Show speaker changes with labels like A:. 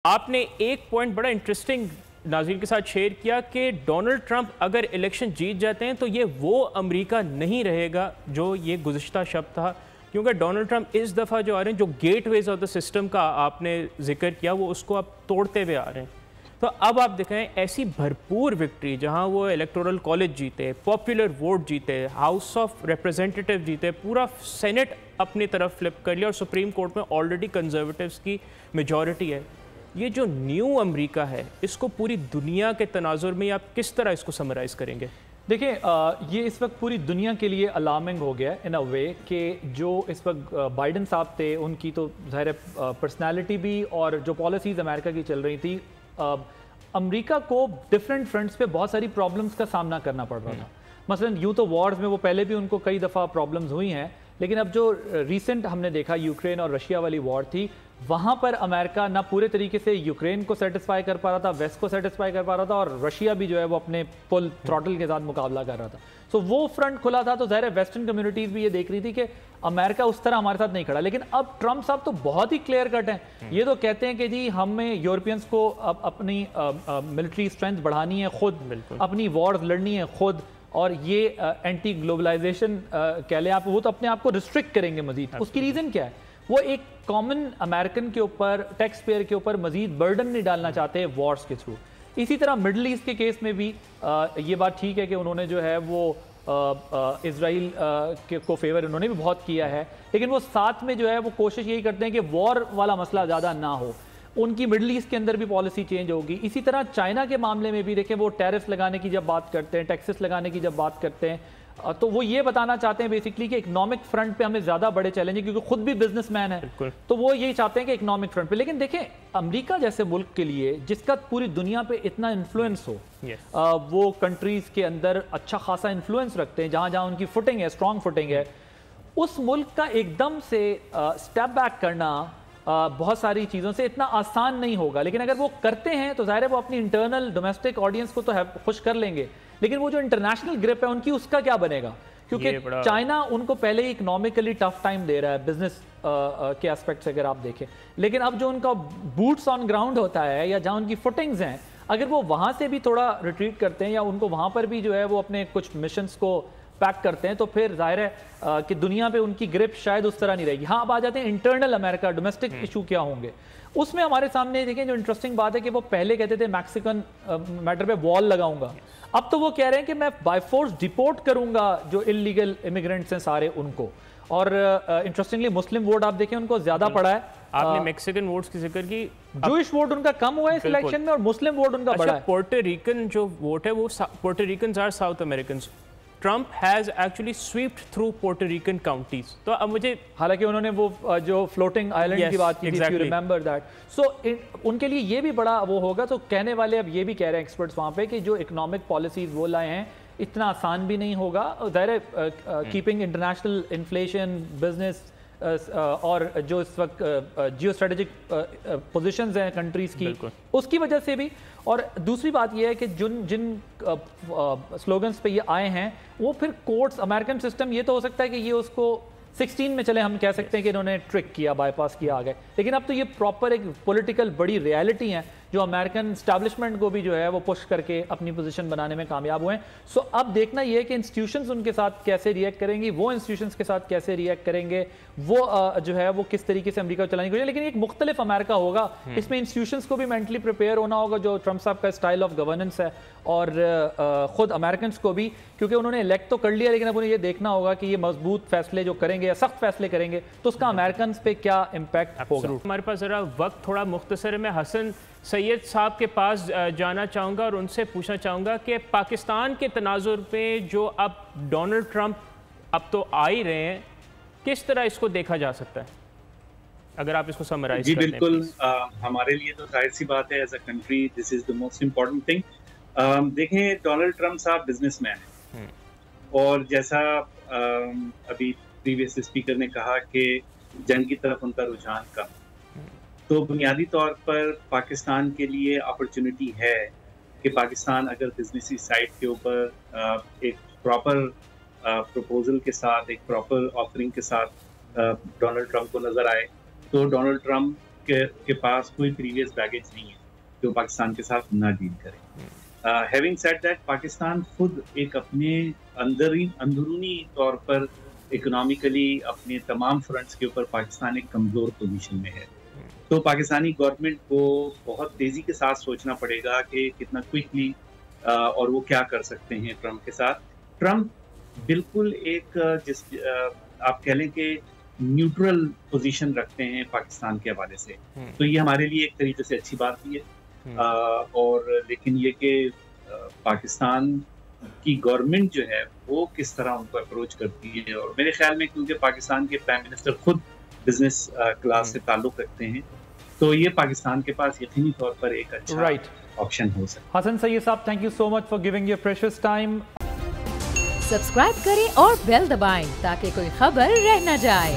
A: आपने एक पॉइंट बड़ा इंटरेस्टिंग नाज़रीन के साथ शेयर किया कि डोनाल्ड ट्रंप अगर इलेक्शन जीत जाते हैं तो ये वो अमेरिका नहीं रहेगा जो ये गुज़िश्ता शब था, क्योंकि डोनाल्ड ट्रंप इस दफ़ा जो आ रहे हैं, जो गेटवेज ऑफ द सिस्टम का आपने जिक्र किया, वो उसको आप तोड़ते हुए आ रहे हैं। तो अब आप देखें ऐसी भरपूर विक्ट्री जहां वो इलेक्टोरल कॉलेज जीते, पॉपुलर वोट जीते, हाउस ऑफ रिप्रेजेंटेटिव जीते, पूरा सेनेट अपनी तरफ फ्लिप कर लिया और सुप्रीम कोर्ट में ऑलरेडी कंजर्वेटिव्स की मेजॉरिटी है। ये जो न्यू अमेरिका है, इसको पूरी दुनिया के तनाजुर में आप किस तरह इसको समराइज़ करेंगे?
B: देखिए, ये इस वक्त पूरी दुनिया के लिए अलार्मिंग हो गया इन अ वे कि जो इस वक्त बाइडन साहब थे, उनकी तो ज़ाहिर पर्सनैलिटी भी और जो पॉलिसीज़ अमेरिका की चल रही थी, अमेरिका को डिफरेंट फ्रंट्स पे बहुत सारी प्रॉब्लम्स का सामना करना पड़ रहा था। मसलन यूँ तो वॉर्स में वो पहले भी उनको कई दफ़ा प्रॉब्लम्स हुई हैं, लेकिन अब जो रिसेंट हमने देखा यूक्रेन और रशिया वाली वॉर थी, वहाँ पर अमेरिका ना पूरे तरीके से यूक्रेन को सेटिस्फाई कर पा रहा था, वेस्ट को सेटिस्फाई कर पा रहा था, और रशिया भी जो है वो अपने फुल थ्रॉटल के साथ मुकाबला कर रहा था। सो वो फ्रंट खुला था, तो ज़ाहिर है वेस्टर्न कम्युनिटीज़ भी ये देख रही थी कि अमेरिका उस तरह हमारे साथ नहीं खड़ा। लेकिन अब ट्रंप साहब तो बहुत ही क्लियर कट हैं, ये तो कहते हैं कि जी हमें यूरोपियंस को अब अपनी मिलिट्री स्ट्रेंथ बढ़ानी है खुद, अपनी वॉर्स लड़नी है खुद, और ये एंटी ग्लोबलाइजेशन कह लें आप, वो तो अपने आप को रिस्ट्रिक्ट करेंगे मजीद। उसकी रीज़न क्या है? वो एक कॉमन अमेरिकन के ऊपर, टैक्स पेयर के ऊपर मजीद बर्डन नहीं डालना चाहते वॉर्स के थ्रू। इसी तरह मिडल ईस्ट के केस में भी ये बात ठीक है कि उन्होंने जो है वो इजराइल को फेवर उन्होंने भी बहुत किया है, लेकिन वो साथ में जो है वो कोशिश यही करते हैं कि वॉर वाला मसला ज़्यादा ना हो। उनकी मिडल ईस्ट के अंदर भी पॉलिसी चेंज होगी। इसी तरह चाइना के मामले में भी देखें, वो टैरिफ लगाने की जब बात करते हैं, टैक्सेस लगाने की जब बात करते हैं, तो वो ये बताना चाहते हैं बेसिकली कि इकोनॉमिक फ्रंट पे हमें ज़्यादा बड़े चैलेंज है, क्योंकि खुद भी बिजनेसमैन है, तो वो यही चाहते हैं कि इकोनॉमिक फ्रंट पे। लेकिन देखें, अमेरिका जैसे मुल्क के लिए जिसका पूरी दुनिया पे इतना इन्फ्लुएंस हो, वो कंट्रीज़ के अंदर अच्छा खासा इन्फ्लुएंस रखते हैं, जहाँ जहाँ उनकी फुटिंग है, स्ट्रॉन्ग फुटिंग है, उस मुल्क का एकदम से स्टेप बैक करना बहुत सारी चीज़ों से इतना आसान नहीं होगा। लेकिन अगर वो करते हैं तो ज़ाहिर है वो अपनी इंटरनल डोमेस्टिक ऑडियंस को तो खुश कर लेंगे, लेकिन वो जो इंटरनेशनल ग्रिप है उनकी, उसका क्या बनेगा? क्योंकि चाइना उनको पहले ही इकोनॉमिकली टफ टाइम दे रहा है बिजनेस के एस्पेक्ट से अगर आप देखें, लेकिन अब जो उनका बूट्स ऑन ग्राउंड होता है या जहाँ उनकी फुटिंग्स हैं, अगर वो वहाँ से भी थोड़ा रिट्रीट करते हैं या उनको वहाँ पर भी जो है वो अपने कुछ मिशंस को पैक करते हैं, तो फिर जाहिर है कि दुनिया पे उनकी ग्रिप शायद उस तरह नहीं रहेगी। हाँ, अब आ जाते हैं इंटरनल अमेरिका, डोमेस्टिक इशू क्या होंगे। उसमें हमारे सामने देखें, जो इंटरेस्टिंग बात है कि वो पहले कहते थे मैक्सिकन मैटर पे वॉल लगाऊंगा, अब तो वो कह रहे हैं कि मैं बाय फोर्स डिपोर्ट करूंगा जो इलीगल इमिग्रेंट्स हैं सारे उनको। और इंटरेस्टिंगली मुस्लिम वोट आप देखें उनको ज्यादा पड़ा है।
A: आपने मैक्सिकन वोट्स की जिक्र की,
B: जूइश वोट उनका कम हुआ है इस इलेक्शन में और मुस्लिम वोट उनका बड़ा है।
A: पोर्टो रिकन जो वोट है, वो Puerto Ricans are South American. Trump has actually swept through Puerto Rican counties. तो अब मुझे,
B: हालांकि उन्होंने वो जो फ्लोटिंग आइलैंड की बात की थी, यू रिमेंबर दैट, सो उनके लिए ये भी बड़ा वो होगा। तो कहने वाले अब ये भी कह रहे हैं एक्सपर्ट्स वहाँ पे कि जो इकोनॉमिक पॉलिसीज वो लाए हैं इतना आसान भी नहीं होगा। ज़ाहिर है कीपिंग इंटरनेशनल इन्फ्लेशन, बिजनेस और जो इस वक्त जियो स्ट्रेटेजिक पोजिशंस हैं कंट्रीज़ की, उसकी वजह से भी। और दूसरी बात यह है कि जिन स्लोगन्स पे ये आए हैं, वो फिर कोर्ट्स, अमेरिकन सिस्टम, ये तो हो सकता है कि ये उसको 16 में चले, हम कह सकते हैं कि इन्होंने ट्रिक किया, बाईपास किया आ गए, लेकिन अब तो ये प्रॉपर एक पॉलिटिकल बड़ी रियलिटी है जो अमेरिकन स्टैब्लिशमेंट को भी जो है वो पुश करके अपनी पोजीशन बनाने में कामयाब हुए हैं। सो अब देखना ये है कि इंस्टीट्यूशंस उनके साथ कैसे रिएक्ट करेंगी, वो इंस्टीट्यूशंस के साथ कैसे रिएक्ट करेंगे, वो जो है वो किस तरीके से अमेरिका को चलाने की। लेकिन एक मुख्तलिफ अमेरिका होगा, इसमें इंस्टीट्यूशंस को भी मेंटली प्रिपेयर होना होगा, जो ट्रंप साहब का स्टाइल ऑफ गवर्नेंस है, और खुद अमेरिकन को भी, क्योंकि उन्होंने इलेक्ट तो कर लिया, लेकिन अब उन्हें ये देखना होगा कि ये मजबूत फैसले जो करेंगे या सख्त फैसले करेंगे तो उसका अमेरिकन पे क्या इम्पैक्ट होगा।
A: हमारे पास ज़रा वक्त थोड़ा मुख्तसर है, मैं हसन सैयद साहब के पास जाना चाहूँगा और उनसे पूछना चाहूँगा कि पाकिस्तान के तनाजुर पे जो अब डोनाल्ड ट्रंप अब तो आ ही रहे हैं, किस तरह इसको देखा जा सकता है, अगर आप इसको समराइज
C: जी बिल्कुल, हमारे लिए तो जाहिर सी बात है, as a country this is the most important thing. देखें, डोनाल्ड ट्रंप साहब बिजनेसमैन हैं, और जैसा अभी प्रीवियस स्पीकर ने कहा कि जंग की तरफ उनका रुझान कम, तो बुनियादी तौर पर पाकिस्तान के लिए अपॉर्चुनिटी है कि पाकिस्तान अगर बिजनेसी साइड के ऊपर एक प्रॉपर प्रपोजल के साथ, एक प्रॉपर ऑफरिंग के साथ डोनाल्ड ट्रंप को नज़र आए, तो डोनाल्ड ट्रंप के पास कोई प्रीवियस बैगेज नहीं है जो पाकिस्तान के साथ ना डील करे। हैविंग सेड दैट, पाकिस्तान खुद एक अपने अंदरूनी तौर पर इकोनॉमिकली अपने तमाम फ्रंट्स के ऊपर पाकिस्तान एक कमज़ोर पोजीशन में है। तो पाकिस्तानी गवर्नमेंट को बहुत तेज़ी के साथ सोचना पड़ेगा कि कितना क्विकली और वो क्या कर सकते हैं ट्रंप के साथ। ट्रंप बिल्कुल एक आप कह लें कि न्यूट्रल पोजीशन रखते हैं पाकिस्तान के हवाले से, तो ये हमारे लिए एक तरीके से अच्छी बात भी है। और लेकिन ये कि पाकिस्तान की गवर्नमेंट जो है वो किस तरह उनको अप्रोच करती है, और मेरे ख्याल में क्योंकि पाकिस्तान के प्राइम मिनिस्टर खुद बिजनेस क्लास से ताल्लुक़ रखते हैं, तो ये पाकिस्तान के पास यकीनी तौर पर एक अच्छा ऑप्शन हो सकता है।
B: हसन सैयद साहब, thank you so much for giving your precious time.
D: Subscribe करें और बेल दबाएं ताकि कोई खबर रह न जाए।